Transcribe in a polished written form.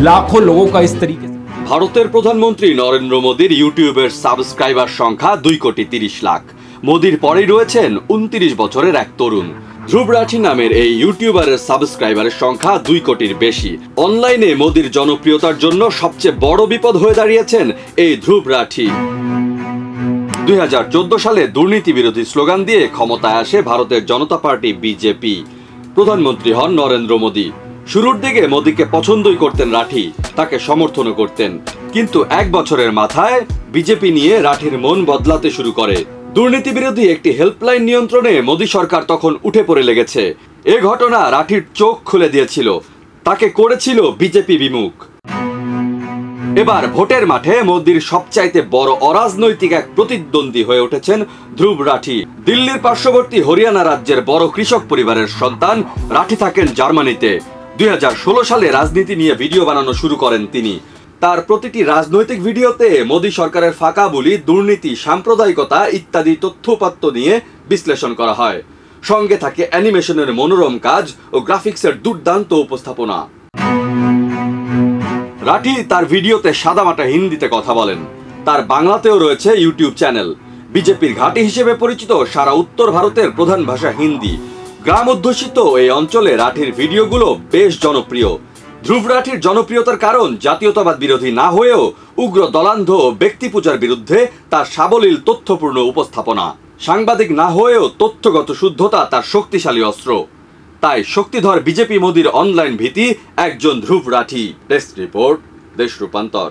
लाखों लोगों का इस तरीके से। ভারতের প্রধানমন্ত্রী নরেন্দ্র মোদীর ইউটিউবের সাবস্ক্রাইবার সংখ্যা 2,30,00,000 লাখ। মোদীর পরেই রয়েছেন 29 বছরের এক তরুণ। ধ্রুব রাঠি নামের এই ইউটিউবারের সাবস্ক্রাইবারের সংখ্যা 2 কোটির বেশি। অনলাইনে মোদীর জনপ্রিয়তার জন্য সবচেয়ে বড় বিপদ হয়ে দাঁড়িয়েছেন এই ধ্রুব রাঠি। 2014 সালে দুর্নীতি বিরোধী স্লোগান দিয়ে ক্ষমতায় আসে ভারতের জনতা পার্টি বিজেপি। প্রধানমন্ত্রী হন নরেন্দ্র মোদী। শুরুর দিকে মোদীকে পছন্দই করতেন রাঠি, তাকে সমর্থনও করতেন। কিন্তু 1 বছরের মাথায় বিজেপি নিয়ে রাঠির মন বদলাতে শুরু করে। দুর্নীতি বিরোধী একটি হেল্পলাইন নিয়ন্ত্রণে মোদী সরকার তখন উঠে পড়ে লেগেছে। এ ঘটনা রাঠির চোখ খুলে দিয়েছিল, তাকে করেছিল বিজেপি বিমুখ। এবার ভোটের মাঠে মোদীর সবচাইতে বড় অরাজনৈতিক এক প্রতিদ্বন্দ্বী হয়ে উঠেছেন ধ্রুব রাঠি। দিল্লির পার্শ্ববর্তী হরিয়ানা রাজ্যের বড় কৃষক পরিবারের সন্তান রাঠি থাকেন জার্মানিতে। 2016 সালে রাজনীতি নিয়ে ভিডিও বানানো শুরু করেন তিনি। তার প্রতিটি রাজনৈতিক ভিডিওতে মোদী সরকারের ফাঁকা বুলি, দুর্নীতি, সাম্প্রদায়িকতা ইত্যাদি তথ্যপাত্য নিয়ে বিশ্লেষণ করা হয়। সঙ্গে থাকে অ্যানিমেশনের মনোরম কাজ ও গ্রাফিক্সের দুর্দান্ত উপস্থাপনা। রাঠি তার ভিডিওতে সাদামাটা হিন্দিতে কথা বলেন। তার বাংলাতেও রয়েছে ইউটিউব চ্যানেল। বিজেপির ঘাঁটি হিসেবে পরিচিত সারা উত্তর ভারতের প্রধান ভাষা হিন্দি। গ্রাম অধ্যুষিত এই অঞ্চলে রাঠির ভিডিওগুলো বেশ জনপ্রিয়। ধ্রুব রাঠির জনপ্রিয়তার কারণ জাতীয়তাবাদ বিরোধী না হয়েও উগ্র দলান্ধ ব্যক্তি পূজার বিরুদ্ধে তার সাবলীল তথ্যপূর্ণ উপস্থাপনা। সাংবাদিক না হয়েও তথ্যগত শুদ্ধতা তার শক্তিশালী অস্ত্র। তাই শক্তিধর বিজেপি মোদীর অনলাইন ভীতি একজন ধ্রুব রাঠি। ডেস্ক রিপোর্ট, দেশ রূপান্তর।